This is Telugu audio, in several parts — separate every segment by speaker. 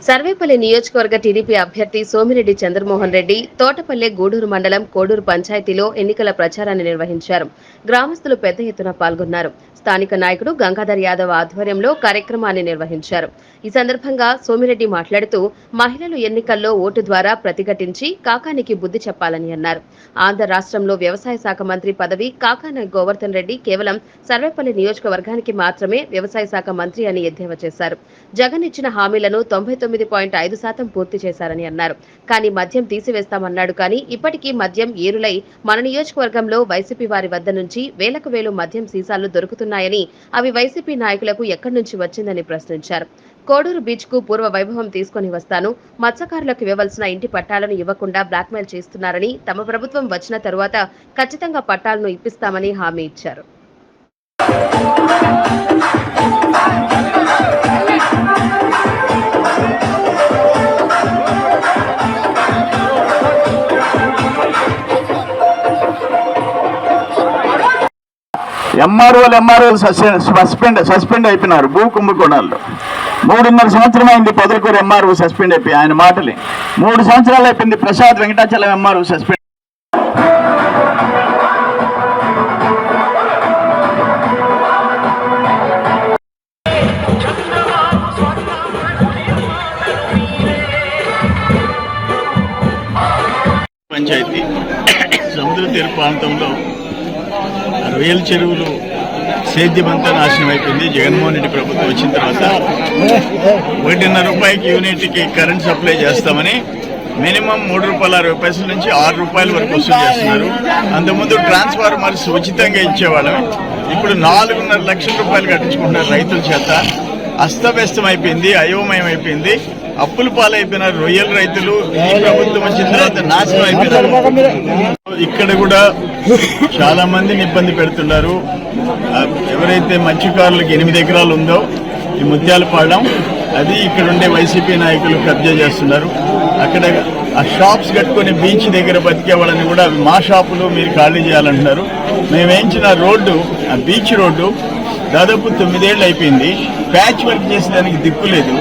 Speaker 1: సర్వేపల్లి నియోజకవర్గ టీడీపీ అభ్యర్థి సోమిరెడ్డి చంద్రమోహన్ రెడ్డి తోటపల్లె గూడూరు మండలం కోడూరు పంచాయతీలో ఎన్నికల ప్రచారాన్ని నిర్వహించారు. గ్రామస్తులు పెద్ద ఎత్తున పాల్గొన్నారు. స్థానిక నాయకుడు గంగాధర్ యాదవ్ ఆధ్వర్యంలో కార్యక్రమాన్ని నిర్వహించారు. ఈ సందర్భంగా సోమిరెడ్డి మాట్లాడుతూ మహిళలు ఎన్నికల్లో ఓటు ద్వారా ప్రతిఘటించి కాకానికి బుద్ధి చెప్పాలని అన్నారు. ఆంధ్ర రాష్ట్రంలో వ్యవసాయ శాఖ మంత్రి పదవి కాకాని గోవర్ధన్ రెడ్డి కేవలం సర్వేపల్లి నియోజకవర్గానికి మాత్రమే వ్యవసాయ శాఖ మంత్రి అని ఎద్దేవా చేశారు. జగన్ ఇచ్చిన హామీలను 99.5% పూర్తి చేశారని అన్నారు. కానీ మద్యం తీసివేస్తామన్నాడు. కానీ ఇప్పటికీ మద్యం ఏరులై మన నియోజకవర్గంలో వైసీపీ వారి వద్ద నుంచి వేలకు వేలు మద్యం సీసాలు దొరుకుతున్నాయని, అవి వైసీపీ నాయకులకు ఎక్కడి నుంచి వచ్చిందని ప్రశ్నించారు. కోడూరు బీచ్ కు పూర్వ వైభవం తీసుకుని వస్తాను, మత్స్యకారులకు ఇవ్వవలసిన ఇంటి పట్టాలను ఇవ్వకుండా బ్లాక్మెయిల్ చేస్తున్నారని, తమ ప్రభుత్వం వచ్చిన తరువాత ఖచ్చితంగా పట్టాలను ఇప్పిస్తామని హామీ ఇచ్చారు.
Speaker 2: ఎంఆర్ఓలు సస్పెండ్ అయిపోయినారు. భూ కుంభకోణాల్లో 3.5 సంవత్సరం అయింది. పొదలకూరు ఎంఆర్ఓ సస్పెండ్ అయిపోయి, ఆయన మాటలే 3 సంవత్సరాలు అయిపోయింది. Prasad Venkatachalam MRO suspend. పంచాయతీ సముద్ర తీర ప్రాంతంలో రొయ్యల చెరువులు సేద్యమంతా నాశనం అయిపోయింది. జగన్మోహన్ రెడ్డి ప్రభుత్వం వచ్చిన తర్వాత ₹1.5 యూనిట్కి కరెంట్ సప్లై చేస్తామని మినిమం ₹3.60 నుంచి ₹6 వరకు వసూలు చేస్తున్నారు. అంతకుముందు ట్రాన్స్ఫార్మర్స్ ఉచితంగా ఇచ్చేవాళ్ళం. ఇప్పుడు ₹4.5 లక్షల కట్టించుకుంటున్నారు రైతుల చేత. అస్తవ్యస్తం అయిపోయింది, అయోమయం అయిపోయింది. అప్పులు పాలైపోయిన రొయ్యల రైతులు ఈ ప్రభుత్వం వచ్చిన తర్వాత నాశనం అయిపోయినారు. ఇక్కడ కూడా చాలా మందిని ఇబ్బంది పెడుతున్నారు. ఎవరైతే మత్స్యకారులకు 8 ఎకరాలు ఉందో ఈ ముత్యాలపాలెం, అది ఇక్కడ ఉండే వైసీపీ నాయకులు కబ్జా చేస్తున్నారు. అక్కడ ఆ షాప్స్ కట్టుకుని బీచ్ దగ్గర బతికే వాళ్ళని కూడా మా షాపులు మీరు ఖాళీ చేయాలంటున్నారు. మేము వేయించిన రోడ్డు, ఆ బీచ్ రోడ్డు దాదాపు 9 ఏళ్ళు అయిపోయింది. ప్యాచ్ వర్క్ చేసేదానికి దిక్కులేదు.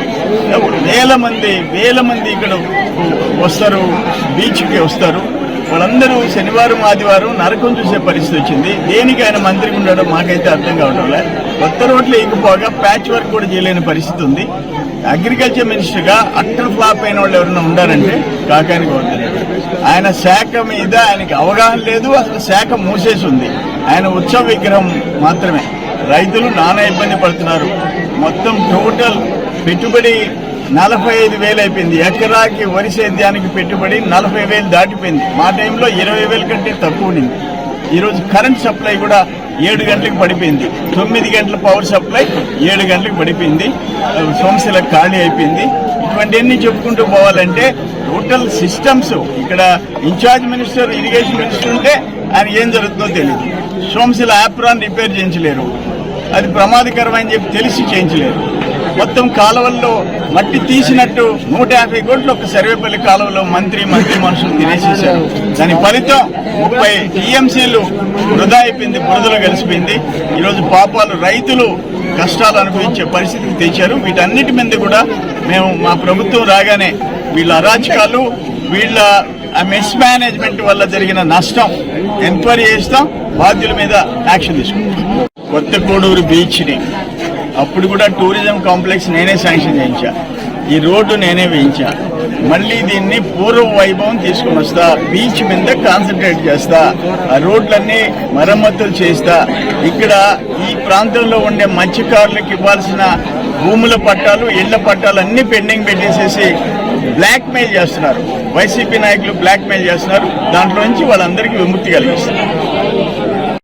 Speaker 2: వేల మంది ఇక్కడ వస్తారు, బీచ్కి వస్తారు. వాళ్ళందరూ శనివారం ఆదివారం నరకం చూసే పరిస్థితి వచ్చింది. దేనికి ఆయన మంత్రికి ఉండడం మాకైతే అర్థం కావడం లేదు. కొత్త రోడ్లు వేయకపోగా ప్యాచ్ వర్క్ కూడా చేయలేని పరిస్థితి ఉంది. అగ్రికల్చర్ మినిస్టర్గా అట్టర్ ఫ్లాప్ అయిన వాళ్ళు ఎవరైనా ఉండారంటే కాకాని గోవర్ధన్ రెడ్డి. ఆయన శాఖ మీద ఆయనకి అవగాహన లేదు. అసలు శాఖ మూసేసి ఉంది. ఆయన ఉత్సవ విగ్రహం మాత్రమే. రైతులు నానా ఇబ్బంది పడుతున్నారు. మొత్తం టోటల్ పెట్టుబడి 45,000 అయిపోయింది. ఎకరాకి వరి సేద్యానికి పెట్టుబడి 40,000 దాటిపోయింది. మా టైంలో 20,000 కంటే తక్కువ ఉండింది. ఈరోజు కరెంట్ సప్లై కూడా 7 గంటలకు పడిపోయింది. 9 గంటల పవర్ సప్లై 7 గంటలకు పడిపోయింది. సోమశిల ఖాళీ అయిపోయింది. ఇటువంటివన్నీ చెప్పుకుంటూ పోవాలంటే టోటల్ సిస్టమ్స్, ఇక్కడ ఇన్ఛార్జ్ మినిస్టర్, ఇరిగేషన్ మినిస్టర్ ఉంటే ఆయన ఏం జరుగుతుందో తెలియదు. సోమశిల యాప్రాన్ రిపేర్ చేయించలేరు. అది ప్రమాదకరమని చెప్పి తెలిసి చేయించలేరు. మొత్తం కాలువల్లో మట్టి తీసినట్టు 150 కోట్లు ఒక సర్వేపల్లి కాలువలో మంత్రి మనుషులు తినేసేశారు. దాని ఫలితం 30 టీఎంసీలు వృధా అయిపోయింది, బురదలో కలిసిపోయింది. ఈరోజు పాపాలు రైతులు కష్టాలు అనుభవించే పరిస్థితికి తెచ్చారు. వీటన్నిటి మీద కూడా మేము మా ప్రభుత్వం రాగానే వీళ్ళ అరాచకాలు, వీళ్ళ మిస్ మేనేజ్మెంట్ వల్ల జరిగిన నష్టం ఎంక్వైరీ చేస్తాం. బాధ్యుల మీద యాక్షన్ తీసుకుంటాం. కొత్త కోడూరు బీచ్ని అప్పుడు కూడా టూరిజం కాంప్లెక్స్ నేనే శాంక్షన్ చేయించా. ఈ రోడ్డు నేనే వేయించా. మళ్ళీ దీన్ని పూర్వ వైభవం తీసుకుని వస్తా. బీచ్ మీద కాన్సన్ట్రేట్ చేస్తా. ఆ రోడ్లన్నీ మరమ్మతులు చేస్తా. ఇక్కడ ఈ ప్రాంతంలో ఉండే మత్స్యకారులకు ఇవ్వాల్సిన భూముల పట్టాలు, ఇళ్ల పట్టాలు అన్ని పెండింగ్ పెట్టేసేసి బ్లాక్ మెయిల్ చేస్తున్నారు. వైసీపీ నాయకులు బ్లాక్ మెయిల్ చేస్తున్నారు. దాంట్లో నుంచి వాళ్ళందరికీ విముక్తి కలిగిస్తారు.